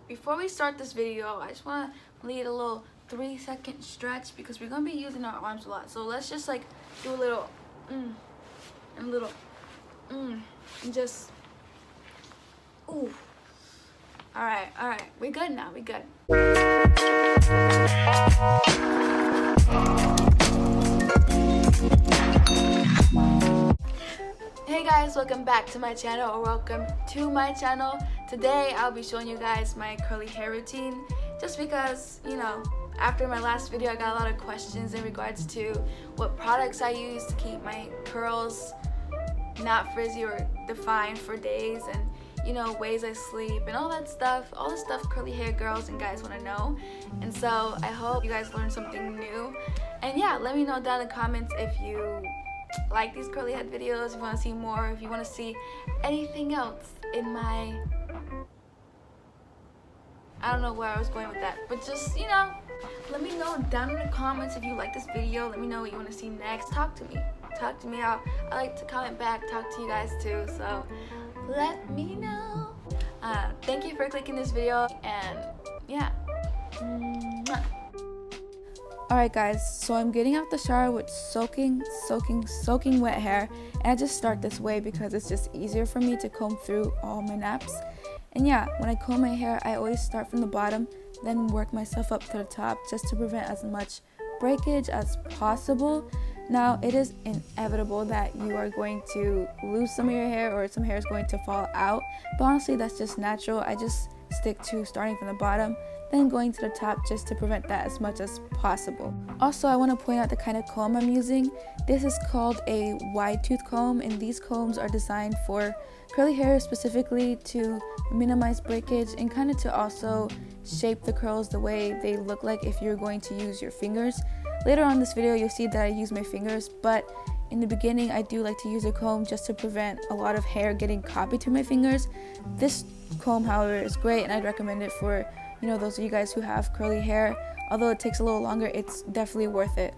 before we start this video, I just want to lead a little 3-second stretch because we're going to be using our arms a lot. So let's just like do a little and a little and just ooh. All right, we're good now, we good. Hey guys, welcome back to my channel, or welcome to my channel. Today I'll be showing you guys my curly hair routine, just because, you know, after my last video I got a lot of questions in regards to what products I use to keep my curls not frizzy or defined for days, and you know, ways I sleep and all that stuff, all the stuff curly hair girls and guys want to know. And so I hope you guys learned something new. And yeah, let me know down in the comments if you like these curly head videos, if you want to see more, if you want to see anything else in my, I don't know where I was going with that, but just, you know, let me know down in the comments if you like this video. Let me know what you want to see next. Talk to me. I like to comment back, talk to you guys too, so let me know. Thank you for clicking this video, and yeah. Alright guys, so I'm getting out the shower with soaking wet hair, and I just start this way because it's just easier for me to comb through all my naps. And yeah, when I comb my hair, I always start from the bottom, then work myself up to the top just to prevent as much breakage as possible. Now, it is inevitable that you are going to lose some of your hair, or some hair is going to fall out, but honestly that's just natural. I just stick to starting from the bottom, then going to the top just to prevent that as much as possible. Also, I want to point out the kind of comb I'm using. This is called a wide tooth comb, and these combs are designed for curly hair, specifically to minimize breakage and kind of to also shape the curls the way they look like if you're going to use your fingers. Later on in this video, you'll see that I use my fingers, but in the beginning, I do like to use a comb just to prevent a lot of hair getting caught between my fingers. This comb, however, is great, and I'd recommend it for, you know, those of you guys who have curly hair. Although it takes a little longer, it's definitely worth it.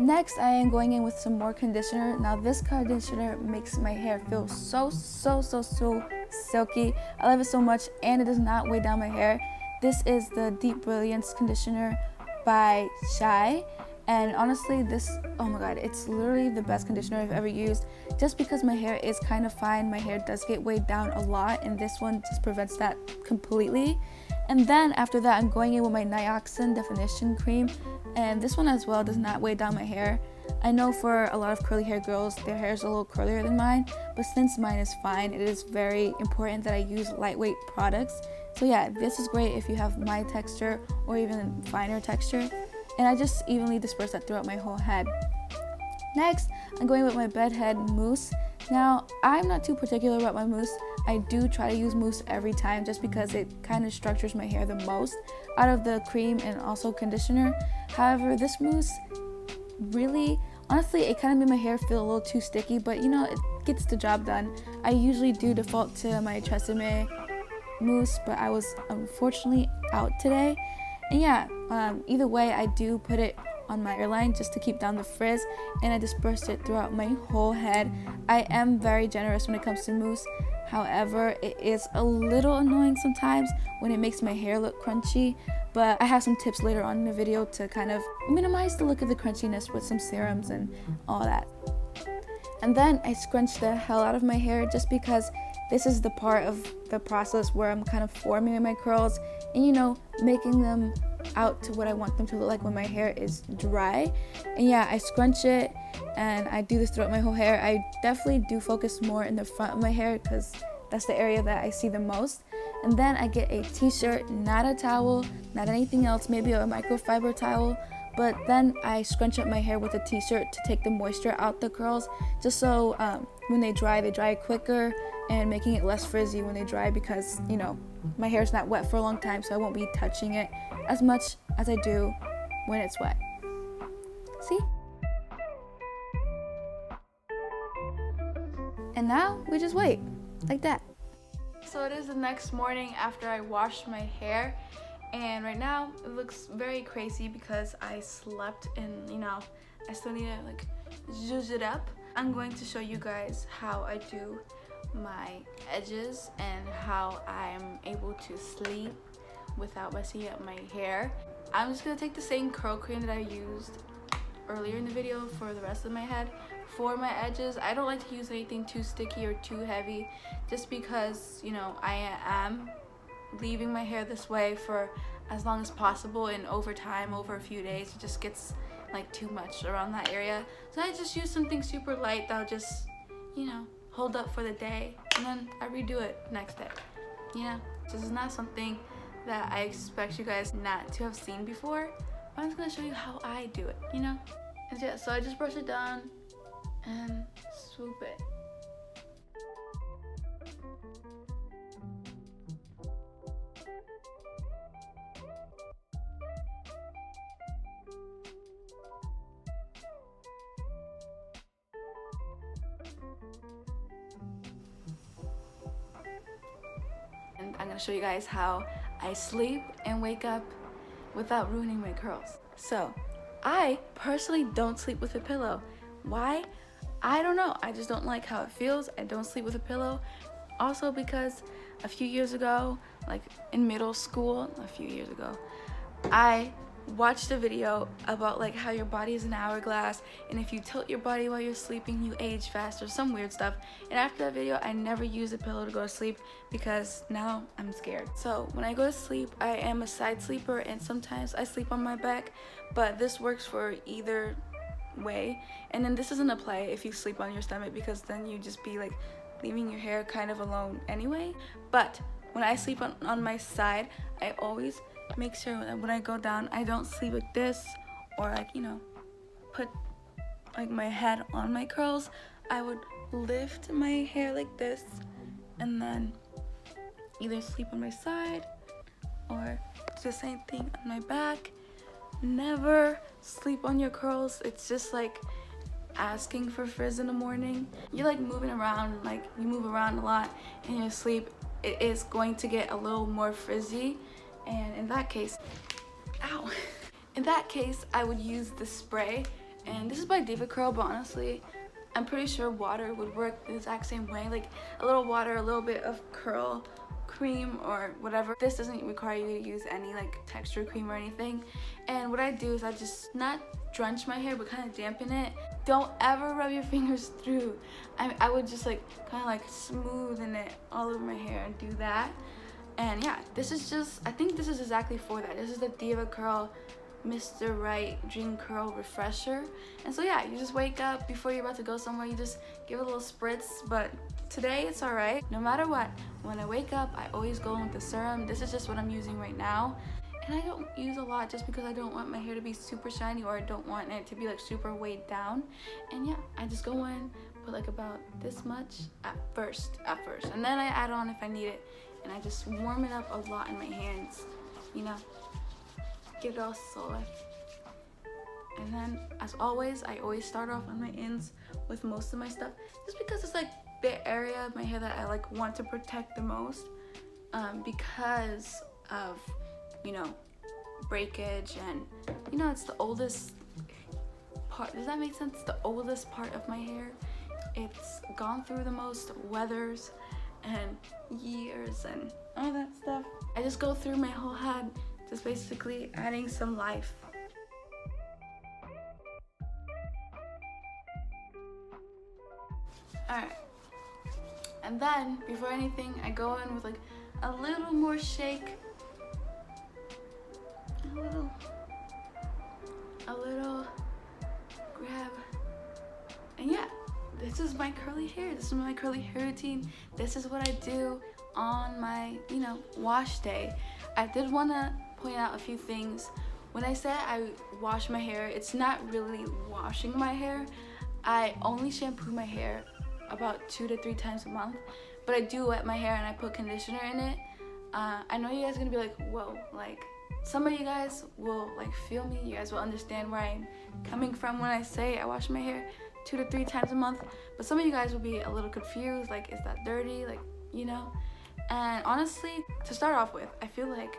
Next, I am going in with some more conditioner. Now, this conditioner makes my hair feel so silky. I love it so much, and it does not weigh down my hair. This is the Deep Brilliance conditioner by Shy. And honestly, this, oh my god, it's literally the best conditioner I've ever used. Just because my hair is kind of fine, my hair does get weighed down a lot, and this one just prevents that completely. And then after that, I'm going in with my Nioxin definition cream, and this one as well does not weigh down my hair. I know for a lot of curly hair girls, their hair is a little curlier than mine, but since mine is fine, it is very important that I use lightweight products. So yeah, this is great if you have my texture or even finer texture. And I just evenly disperse that throughout my whole head. Next, I'm going with my bedhead mousse. Now, I'm not too particular about my mousse. I do try to use mousse every time just because it kind of structures my hair the most out of the cream and also conditioner. However, this mousse really, honestly, it kind of made my hair feel a little too sticky, but you know, it gets the job done. I usually do default to my Tresemme Mousse, but I was unfortunately out today. And yeah, either way, I do put it on my hairline just to keep down the frizz, and I disperse it throughout my whole head. I am very generous when it comes to mousse. However, it is a little annoying sometimes when it makes my hair look crunchy, but I have some tips later on in the video to kind of minimize the look of the crunchiness with some serums and all that. And then I scrunch the hell out of my hair just because this is the part of the process where I'm kind of forming my curls and, you know, making them out to what I want them to look like when my hair is dry. And yeah, I scrunch it, and I do this throughout my whole hair. I definitely do focus more in the front of my hair because that's the area that I see the most. And then I get a t-shirt, not a towel, not anything else, maybe a microfiber towel. But then I scrunch up my hair with a t-shirt to take the moisture out the curls, just so when they dry quicker, and making it less frizzy when they dry because, you know, my hair is not wet for a long time, so I won't be touching it as much as I do when it's wet. See? And now we just wait, like that. So it is the next morning after I washed my hair, and right now it looks very crazy because I slept, and you know, I still need to like zhuzh it up. I'm going to show you guys how I do my edges and how I'm able to sleep without messing up my hair. I'm just gonna take the same curl cream that I used earlier in the video for the rest of my head. For my edges, I don't like to use anything too sticky or too heavy, just because, you know, I am leaving my hair this way for as long as possible, and over time, over a few days, it just gets like too much around that area. So I just use something super light that'll just, you know, hold up for the day, and then I redo it next day. You know, this is not something that I expect you guys not to have seen before. I'm just gonna show you how I do it, you know? And yeah, so I just brush it down and swoop it. And I'm gonna show you guys how I sleep and wake up without ruining my curls. So, I personally don't sleep with a pillow. Why? I don't know. I just don't like how it feels. I don't sleep with a pillow. Also because a few years ago, like in middle school, I watched a video about like how your body is an hourglass, and if you tilt your body while you're sleeping, you age faster, some weird stuff. And after that video, I never use a pillow to go to sleep because now I'm scared. So when I go to sleep, I am a side sleeper, and sometimes I sleep on my back, but this works for either way. And then this doesn't apply if you sleep on your stomach, because then you just be like leaving your hair kind of alone anyway. But when I sleep on my side, I always make sure that when I go down, I don't sleep like this, or like, you know, put like my head on my curls. I would lift my hair like this and then either sleep on my side or do the same thing on my back. Never sleep on your curls. It's just like asking for frizz in the morning. You're like moving around, like you move around a lot in your sleep. It is going to get a little more frizzy. And in that case, in that case, I would use the spray. And this is by Diva Curl, but honestly, I'm pretty sure water would work the exact same way. Like a little water, a little bit of curl cream or whatever. This doesn't require you to use any like texture cream or anything. And what I do is I just not drench my hair, but kind of dampen it. Don't ever rub your fingers through. I would just like kind of like smoothen it all over my hair and do that. And yeah, this is just, I think this is exactly for that. This is the Diva Curl Mr. Right Dream Curl Refresher. And so yeah, you just wake up before you're about to go somewhere, you just give it a little spritz. But today it's alright. No matter what, when I wake up, I always go in with the serum. This is just what I'm using right now. And I don't use a lot just because I don't want my hair to be super shiny, or I don't want it to be like super weighed down. And yeah, I just go in, put like about this much at first. And then I add on if I need it. And I just warm it up a lot in my hands, you know, get it all solid. And then, as always, I always start off on my ends with most of my stuff, just because it's like the area of my hair that I like want to protect the most, because of, you know, breakage, and you know, it's the oldest part. Does that make sense? The oldest part of my hair. It's gone through the most weathers and years and all that stuff. I just go through my whole head, just basically adding some life. Alright, and then before anything, I go in with like a little more shake, a little grab, and yeah, this is my curly hair. This is my curly hair routine. This is what I do on my, you know, wash day. I did want to point out a few things. When I say I wash my hair, it's not really washing my hair. I only shampoo my hair about 2 to 3 times a month, but I do wet my hair and I put conditioner in it. I know you guys are gonna be like, whoa, like some of you guys will like feel me. You guys will understand where I'm coming from when I say I wash my hair 2 to 3 times a month, but some of you guys will be a little confused, like, is that dirty, like, you know? And honestly, to start off with, I feel like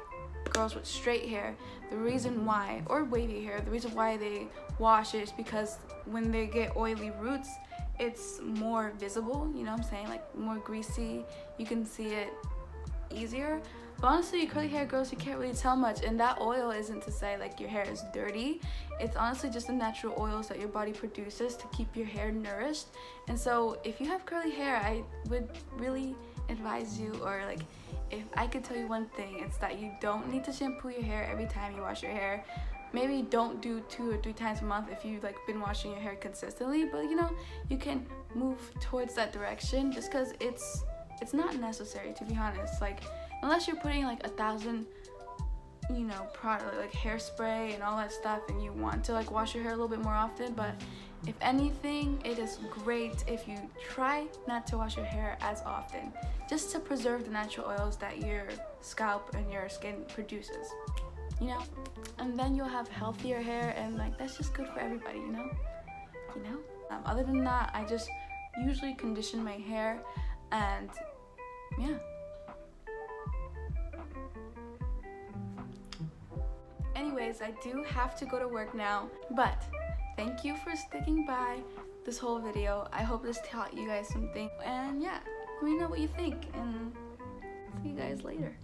girls with straight hair, the reason why, or wavy hair, the reason why they wash it is because when they get oily roots, it's more visible, you know what I'm saying, like more greasy, you can see it easier. But honestly, curly hair girls, you can't really tell much, and that oil isn't to say like your hair is dirty. It's honestly just the natural oils that your body produces to keep your hair nourished. And so if you have curly hair, I would really advise you, or like if I could tell you one thing, it's that you don't need to shampoo your hair every time you wash your hair. Maybe don't do 2 or 3 times a month if you've like been washing your hair consistently, but you know, you can move towards that direction just because it's not necessary, to be honest. Like, unless you're putting like 1,000, you know, product like hairspray and all that stuff, and you want to like wash your hair a little bit more often. But if anything, it is great if you try not to wash your hair as often, just to preserve the natural oils that your scalp and your skin produces, you know. And then you'll have healthier hair, and like that's just good for everybody, you know. Other than that, I just usually condition my hair, and yeah. Anyways, I do have to go to work now, but thank you for sticking by this whole video. I hope this taught you guys something, and yeah, let me know what you think, and see you guys later.